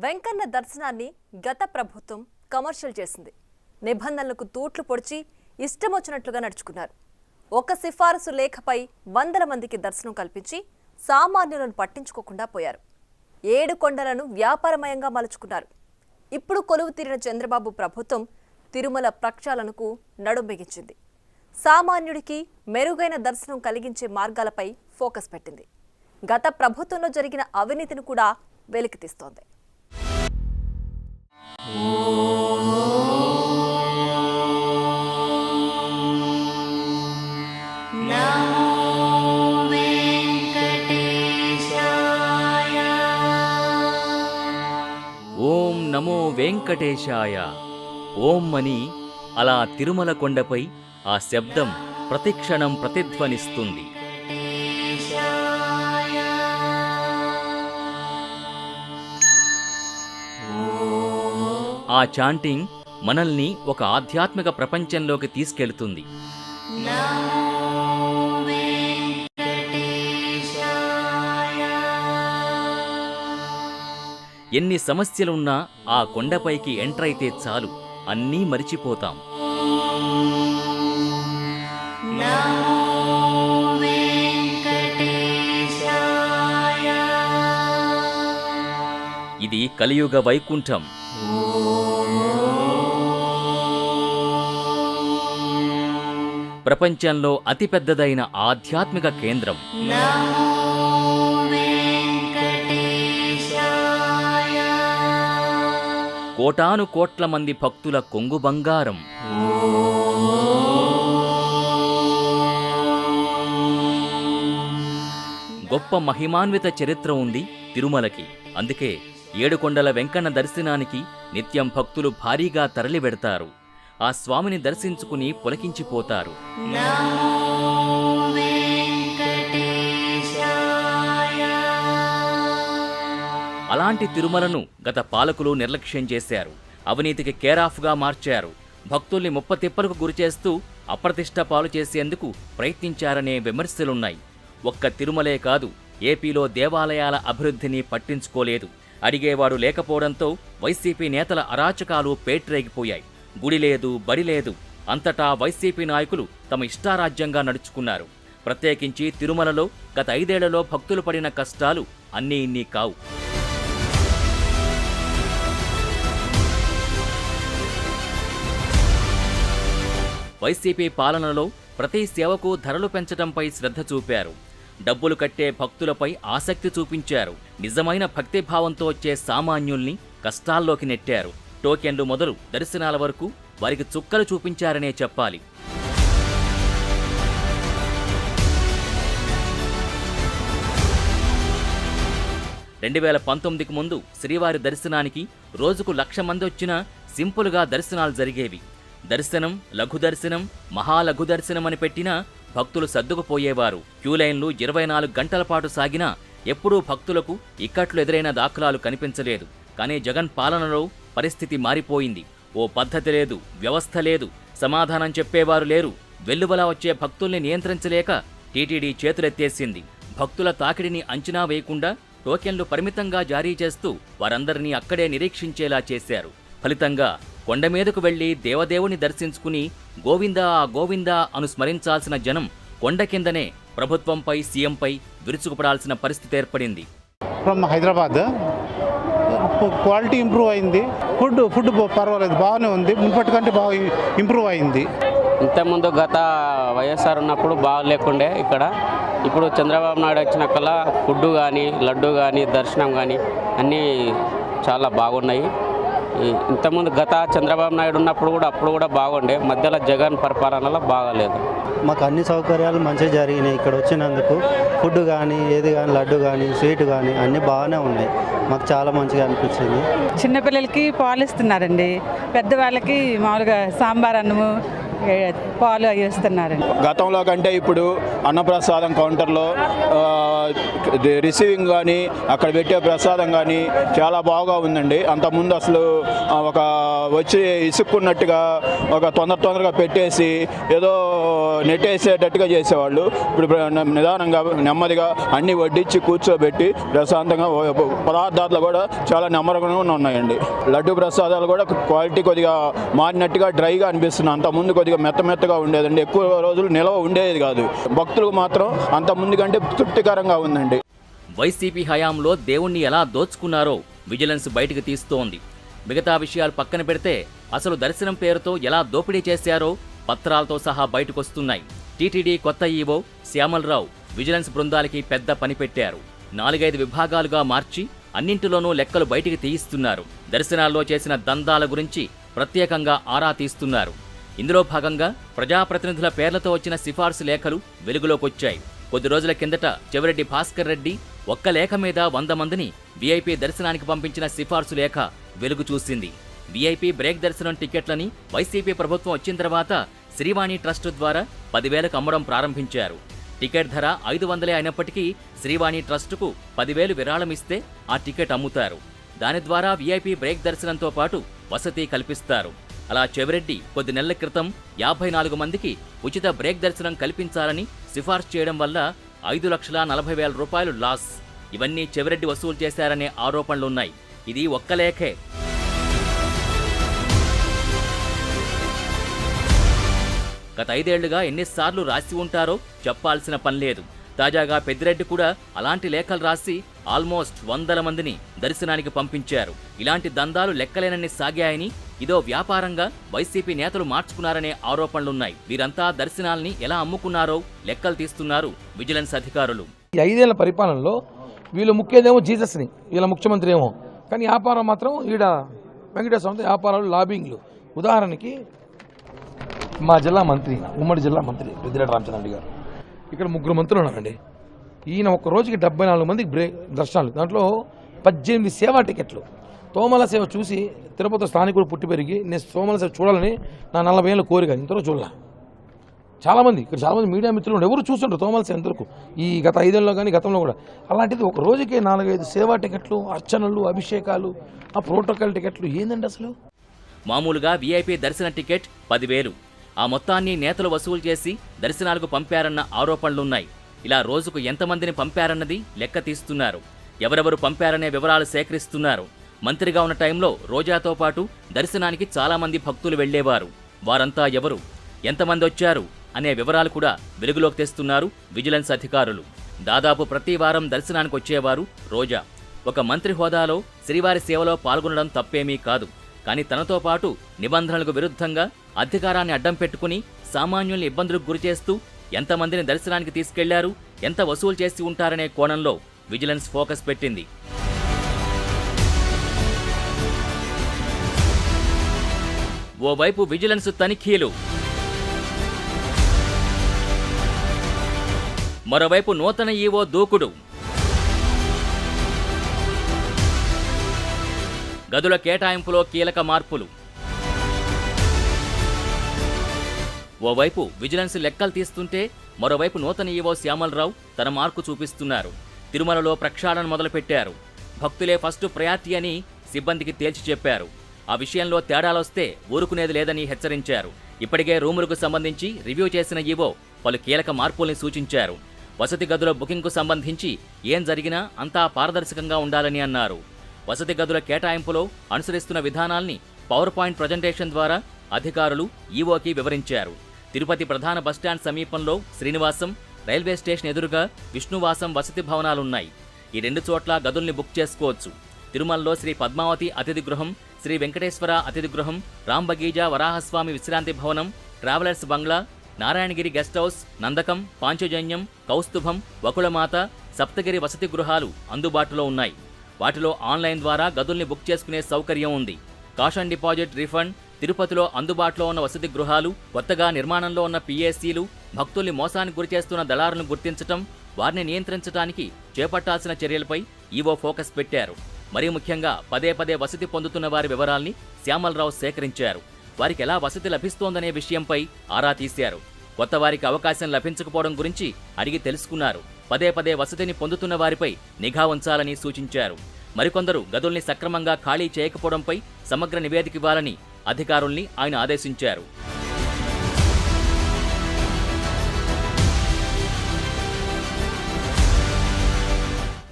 వెంకన్న దర్శనాన్ని గత ప్రభుత్వం కమర్షియల్ చేసింది. నిబంధనలకు తూట్లు పొడిచి ఇష్టమొచ్చినట్లుగా నడుచుకున్నారు. ఒక సిఫారసు లేఖపై వందల మందికి దర్శనం కల్పించి సామాన్యులను పట్టించుకోకుండా పోయారు. 7 కొండలను వ్యాపారమయంగా మలుచుకున్నారు. ఇప్పుడు కొలువు తీరిన చంద్రబాబు ప్రభుత్వం తిరుమల ప్రక్షాళనకు నడుం బిగించింది. సామాన్యుడికి మెరుగైన దర్శనం కలిగించే మార్గాలపై ఫోకస్ పెట్టింది. గత ప్రభుత్వంలో జరిగిన అవినీతిని కూడా వెలికితీస్తోంది. ఓం నమో వెంకటేశాయ. ఓం అని అలా తిరుమల కొండపై ఆ శబ్దం ప్రతిక్షణం ప్రతిధ్వనిస్తుంది. ఆ చాంటింగ్ మనల్ని ఒక ఆధ్యాత్మిక ప్రపంచంలోకి తీసుకెళ్తుంది. ఎన్ని సమస్యలున్నా ఆ కొండపైకి ఎంటర్ అయితే చాలు, అన్నీ మరిచిపోతాం. ఇది కలియుగ వైకుంఠం. ప్రపంచంలో అతిపెద్దదైన ఆధ్యాత్మిక కేంద్రం. కోటాను కోట్ల మంది భక్తుల కొంగు బంగారం. గొప్ప మహిమాన్విత చరిత్ర ఉంది తిరుమలకి. అందుకే 7 కొండల వెంకన్న దర్శనానికి నిత్యం భక్తులు భారీగా తరలి వెడతారు. ఆ స్వామిని దర్శించుకుని పులకించిపోతారు. అలాంటి తిరుమలను గత పాలకులు నిర్లక్ష్యం చేశారు. అవినీతికి కేరాఫ్గా మార్చారు. భక్తుల్ని ముప్పతిప్పలకు గురిచేస్తూ అప్రతిష్ట పాలు చేసేందుకు ప్రయత్నించారనే విమర్శలున్నాయి. ఒక్క తిరుమలే కాదు, ఏపీలో దేవాలయాల అభివృద్ధిని పట్టించుకోలేదు. అడిగేవాడు లేకపోవడంతో వైసీపీ నేతల అరాచకాలు పేట్రేగిపోయాయి. గుడి లేదు, బడి లేదు, అంతటా వైసీపీ నాయకులు తమ ఇష్టారాజ్యంగా నడుచుకున్నారు. ప్రత్యేకించి తిరుమలలో గత 5 ఏళ్లలో భక్తులు పడిన కష్టాలు అన్నీ ఇన్ని కావు. వైసీపీ పాలనలో ప్రతి సేవకు ధరలు పెంచడంపై శ్రద్ధ చూపారు. డబ్బులు కట్టే భక్తులపై ఆసక్తి చూపించారు. నిజమైన భక్తిభావంతో వచ్చే సామాన్యుల్ని కష్టాల్లోకి నెట్టారు. టోకెన్లు మొదలు దర్శనాల వరకు వారికి చుక్కలు చూపించారనే చెప్పాలి. రెండు 2019కు ముందు శ్రీవారి దర్శనానికి రోజుకు 1,00,000 మంది వచ్చినా సింపుల్గా దర్శనాలు జరిగేవి. దర్శనం, లఘు దర్శనం, మహాలఘు దర్శనం అని పెట్టినా భక్తులు సర్దుకుపోయేవారు. క్యూలైన్లు 24 గంటల పాటు సాగినా ఎప్పుడూ భక్తులకు ఇక్కట్లు ఎదురైన దాఖలాలు కనిపించలేదు. కానీ జగన్ పాలనలో పరిస్థితి మారిపోయింది. ఓ పద్ధతి లేదు, వ్యవస్థ లేదు, సమాధానం చెప్పేవారు లేరు. వెల్లువలా వచ్చే భక్తుల్ని నియంత్రించలేక టీటీడీ చేతులెత్తేసింది. భక్తుల తాకిడిని అంచనా వేయకుండా టోకెన్లు పరిమితంగా జారీ చేస్తూ వారందరినీ అక్కడే నిరీక్షించేలా చేశారు. ఫలితంగా కొండ మీదకు వెళ్లి దేవదేవుని దర్శించుకుని గోవిందా గోవిందా అను స్మరించాల్సిన జనం కొండ కిందనే ప్రభుత్వంపై, సీఎంపై విరుచుకుపడాల్సిన పరిస్థితి ఏర్పడింది. ఫ్రమ్ హైదరాబాద్ క్వాలిటీ ఇంప్రూవ్ అయింది. ఫుడ్ పర్వాలేదు, బాగానే ఉంది. మున్పటి కంటే బాగా ఇంప్రూవ్ అయింది. ఇంతకుముందు గత వైఎస్ఆర్ ఉన్నప్పుడు బాగా లేకుండే ఇక్కడ. ఇప్పుడు చంద్రబాబు నాయుడు వచ్చినాకల్లా ఫుడ్ కానీ, లడ్డు కానీ, దర్శనం కానీ అన్నీ చాలా బాగున్నాయి. ఇంతకుముందు గత చంద్రబాబు నాయుడు ఉన్నప్పుడు కూడా అప్పుడు కూడా బాగుండే. మధ్యలో జగన్ పరిపాలనలో బాగాలేదు. మాకు అన్ని సౌకర్యాలు మంచిగా జరిగినాయి. ఇక్కడ వచ్చినందుకు ఫుడ్ కానీ, ఏది కానీ, లడ్డు కానీ, స్వీట్ కానీ అన్నీ బాగానే ఉన్నాయి. మాకు చాలా మంచిగా అనిపించింది. చిన్నపిల్లలకి పాలు ఇస్తున్నారండి. పెద్దవాళ్ళకి మామూలుగా సాంబార్ అన్నము, పాలు అవి ఇస్తున్నారండి. గతంలో కంటే ఇప్పుడు అన్నప్రసాదం కౌంటర్లో రిసీవింగ్ కానీ అక్కడ పెట్టే ప్రసాదం కానీ చాలా బాగా ఉందండి. అంతకుముందు అసలు ఒక వచ్చి ఇసుక్కున్నట్టుగా ఒక తొందరగా పెట్టేసి ఏదో నెట్టేసేటట్టుగా చేసేవాళ్ళు. ఇప్పుడు నిదానంగా నెమ్మదిగా అన్ని వడ్డించి కూర్చోబెట్టి ప్రశాంతంగా పదార్థాలు కూడా చాలా నెమ్మదిగా ఉన్నాయండి. లడ్డు ప్రసాదాలు కూడా క్వాలిటీ కొద్దిగా మారినట్టుగా డ్రైగా అనిపిస్తుంది. అంతకుముందు కొద్దిగా మెత్తగా ఉండేదండి, ఎక్కువ రోజులు నిల్వ ఉండేది కాదు. భక్తులకు మాత్రం అంతకుముందు కంటే తృప్తికరంగా ఉందండి. వైసీపీ హయాంలో దేవుణ్ణి ఎలా దోచుకున్నారో విజిలెన్స్ బయటకు తీస్తోంది. మిగతా విషయాలు పక్కన పెడితే అసలు దర్శనం పేరుతో ఎలా దోపిడీ చేశారో పత్రాలతో సహా బయటకొస్తున్నాయి. టీటీడీ కొత్త ఈవో శ్యామలరావు విజిలెన్స్ బృందాలకి పెద్ద పని పెట్టారు. 4-5 విభాగాలుగా మార్చి అన్నింటిలోనూ లెక్కలు బయటికి తీయిస్తున్నారు. దర్శనాల్లో చేసిన దందాల గురించి ప్రత్యేకంగా ఆరా తీస్తున్నారు. ఇందులో భాగంగా ప్రజాప్రతినిధుల పేర్లతో వచ్చిన సిఫార్సు లేఖలు వెలుగులోకొచ్చాయి. కొద్ది రోజుల కిందట చెవిరెడ్డి భాస్కర్ రెడ్డి ఒక్క లేఖ మీద 100 మందిని వీఐపీ దర్శనానికి పంపించిన సిఫార్సు లేఖ వెలుగు చూసింది. వీఐపీ బ్రేక్ దర్శనం టికెట్లని వైసీపీ ప్రభుత్వం వచ్చిన తర్వాత శ్రీవాణి ట్రస్ట్ ద్వారా 10,000కు అమ్మడం ప్రారంభించారు. టికెట్ ధర 500 అయినప్పటికీ శ్రీవాణి ట్రస్టుకు 10,000 విరాళం ఇస్తే ఆ టికెట్ అమ్ముతారు. దాని ద్వారా వీఐపీ బ్రేక్ దర్శనంతో పాటు వసతి కల్పిస్తారు. అలా చెవిరెడ్డి కొద్ది నెలల క్రితం 54 మందికి ఉచిత బ్రేక్ దర్శనం కల్పించాలని సిఫార్సు చేయడం వల్ల 5,40,000 రూపాయలు లాస్. ఇవన్నీ చెవిరెడ్డి వసూలు చేశారనే ఆరోపణలున్నాయి. ఇది ఒక్క లేఖే. గత 5 ఏళ్లుగా ఎన్నిసార్లు రాసి ఉంటారో చెప్పాల్సిన పనిలేదు. తాజాగా పెద్దిరెడ్డి కూడా అలాంటి లేఖలు రాసి ఆల్మోస్ట్ 100 మందిని దర్శనానికి పంపించారు. ఇలాంటి దందాలు లెక్కలేనన్ని సాగాయని, ఇదో వ్యాపారంగా వైసీపీ నేతలు మార్చుకున్నారనే ఆరోపణలున్నాయి. వీరంతా దర్శనాల్ని ఎలా అమ్ముకున్నారో లెక్కలు తీస్తున్నారు విజిలెన్స్ అధికారులు. ఈ 5 ఏళ్ల పరిపాలనలో వీళ్ళు ముఖ్యదేమో జీసస్ని, వీళ్ళ ముఖ్యమంత్రి ఏమో, కానీ వ్యాపారం మాత్రం ఈడ వెంకటేశ్వర వ్యాపారాలు లాబింగ్లు. ఉదాహరణకి మా జిల్లా మంత్రి, ఉమ్మడి జిల్లా మంత్రి పెద్దిరెడ్డి రామచంద్ర గారు, ఇక్కడ 3 మంత్రులు ఉన్నారండి. ఈయన ఒక్క రోజుకి 74 మందికి బ్రేక్ దర్శనాలు, దాంట్లో 18 సేవా టికెట్లు. తోమల సేవ చూసి తిరుపతి స్థానికుడు పుట్టి పెరిగి నేను తోమల సేవ చూడాలని నా 40 ఏళ్ళ కోరిక, ఇంతలో చూడాల. చాలామంది ఇక్కడ చాలామంది మీడియా మిత్రులు ఎవరు చూస్తుంటారు తోమల సేవ ఎంతవరకు ఈ గత 5 ఏళ్ళలో కానీ గతంలో కూడా. అలాంటిది ఒక రోజుకే 4-5 సేవా టికెట్లు, అర్చనలు, అభిషేకాలు, ఆ ప్రోటోకాల్ టికెట్లు ఏందండి అసలు? మామూలుగా వీఐపీ దర్శన టికెట్ 10,000. ఆ మొత్తాన్ని నేతలు వసూలు చేసి దర్శనాలకు పంపారన్న ఆరోపణలున్నాయి. ఇలా రోజుకు ఎంతమందిని పంపారన్నది లెక్క తీస్తున్నారు. ఎవరెవరు పంపారనే వివరాలు సేకరిస్తున్నారు. మంత్రిగా ఉన్న టైంలో రోజాతో పాటు దర్శనానికి చాలామంది భక్తులు వెళ్లేవారు. వారంతా ఎవరు, ఎంతమంది వచ్చారు అనే వివరాలు కూడా వెలుగులోకి తెస్తున్నారు విజిలెన్స్ అధికారులు. దాదాపు ప్రతి వారం దర్శనానికి వచ్చేవారు రోజా. ఒక మంత్రి హోదాలో శ్రీవారి సేవలో పాల్గొనడం తప్పేమీ కాదు. కానీ తనతో పాటు నిబంధనలకు విరుద్ధంగా అధికారాన్ని అడ్డం పెట్టుకుని సామాన్యుల్ని ఇబ్బందులకు గురిచేస్తూ ఎంతమందిని దర్శనానికి తీసుకెళ్లారు, ఎంత వసూలు చేసి ఉంటారనే కోణంలో విజిలెన్స్ ఫోకస్ పెట్టింది. ఓవైపు విజిలెన్స్ తనిఖీలు, మరోవైపు నూతన ఈవో దూకుడు. గదుల కేటాయింపులో కీలక మార్పులు. ఓవైపు విజిలెన్స్ లెక్కలు తీస్తుంటే మరోవైపు నూతన ఈవో శ్యామలరావు తన మార్కు చూపిస్తున్నారు. తిరుమలలో ప్రక్షాళన మొదలుపెట్టారు. భక్తులే ఫస్ట్ ప్రయారిటీ అని సిబ్బందికి తేల్చి చెప్పారు. ఆ విషయంలో తేడాలొస్తే ఊరుకునేది లేదని హెచ్చరించారు. ఇప్పటికే రూములకు సంబంధించి రివ్యూ చేసిన ఈవో పలు కీలక మార్పుల్ని సూచించారు. వసతి గదుల బుకింగ్కు సంబంధించి ఏం జరిగినా అంతా పారదర్శకంగా ఉండాలని అన్నారు. వసతి గదుల కేటాయింపులో అనుసరిస్తున్న విధానాల్ని పవర్ పాయింట్ ప్రజెంటేషన్ ద్వారా అధికారులు ఈవోకి వివరించారు. తిరుపతి ప్రధాన బస్టాండ్ సమీపంలో శ్రీనివాసం, రైల్వే స్టేషన్ ఎదురుగా విష్ణువాసం వసతి భవనాలున్నాయి. ఈ 2 చోట్ల గదుల్ని బుక్ చేసుకోవచ్చు. తిరుమలలో శ్రీ పద్మావతి అతిథి గృహం, శ్రీ వెంకటేశ్వర అతిథి గృహం, రాంబగీజా వరాహస్వామి విశ్రాంతి భవనం, travellers bungalow, Narayanagiri guest house, Nandakam, Panchajanyam, Kaustubham, Vakulamata, Saptagiri వసతి గృహాలు అందుబాటులో ఉన్నాయి. వాటిలో ఆన్లైన్ ద్వారా గదుల్ని బుక్ చేసుకునే సౌకర్యం ఉంది. కాష్ అండ్ డిపాజిట్ రీఫండ్, తిరుపతిలో అందుబాటులో ఉన్న వసతి గృహాలు, కొత్తగా నిర్మాణంలో ఉన్న పిఎస్సీలు, భక్తుల్ని మోసానికి గురిచేస్తున్న దళారులను గుర్తించటం, వారిని నియంత్రించడానికి చేపట్టాల్సిన చర్యలపై ఈవో ఫోకస్ పెట్టారు. మరీ ముఖ్యంగా పదే వసతి పొందుతున్న వారి వివరాల్ని శ్యామలరావు సేకరించారు. వారికి ఎలా వసతి లభిస్తోందనే విషయంపై ఆరా తీశారు. కొత్త వారికి అవకాశం లభించకపోవడం గురించి అడిగి తెలుసుకున్నారు. పదే పదే వసతిని పొందుతున్న వారిపై నిఘా ఉంచాలని సూచించారు. మరికొందరు గదుల్ని సక్రమంగా ఖాళీ చేయకపోవడంపై సమగ్ర నివేదిక ఇవ్వాలని అధికారుల్ని ఆయన ఆదేశించారు.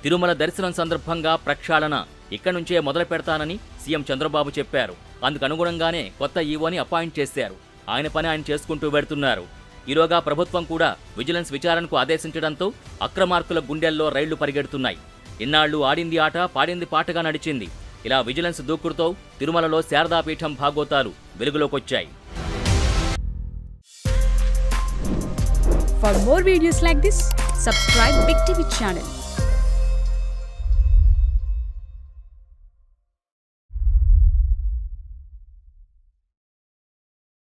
తిరుమల దర్శనం సందర్భంగా ప్రక్షాళన ఇక్కడి నుంచే మొదలు పెడతానని సీఎం చంద్రబాబు చెప్పారు. అందుకు అనుగుణంగానే కొత్త ఈవోని అపాయింట్ చేశారు. ఆయన పని ఆయన చేసుకుంటూ వెడుతున్నారు. ఈలోగా ప్రభుత్వం కూడా విజిలెన్స్ విచారణకు ఆదేశించడంతో అక్రమార్కుల గుండెల్లో రైళ్లు పరిగెడుతున్నాయి. ఇన్నాళ్లు ఆడింది ఆట పాడింది పాటగా నడిచింది. ఇలా విజిలెన్స్ దూకుడుతో తిరుమలలో Sharada Peetham భాగోతాలు వెలుగులోకొచ్చాయి. For more videos like this, subscribe Big TV channel.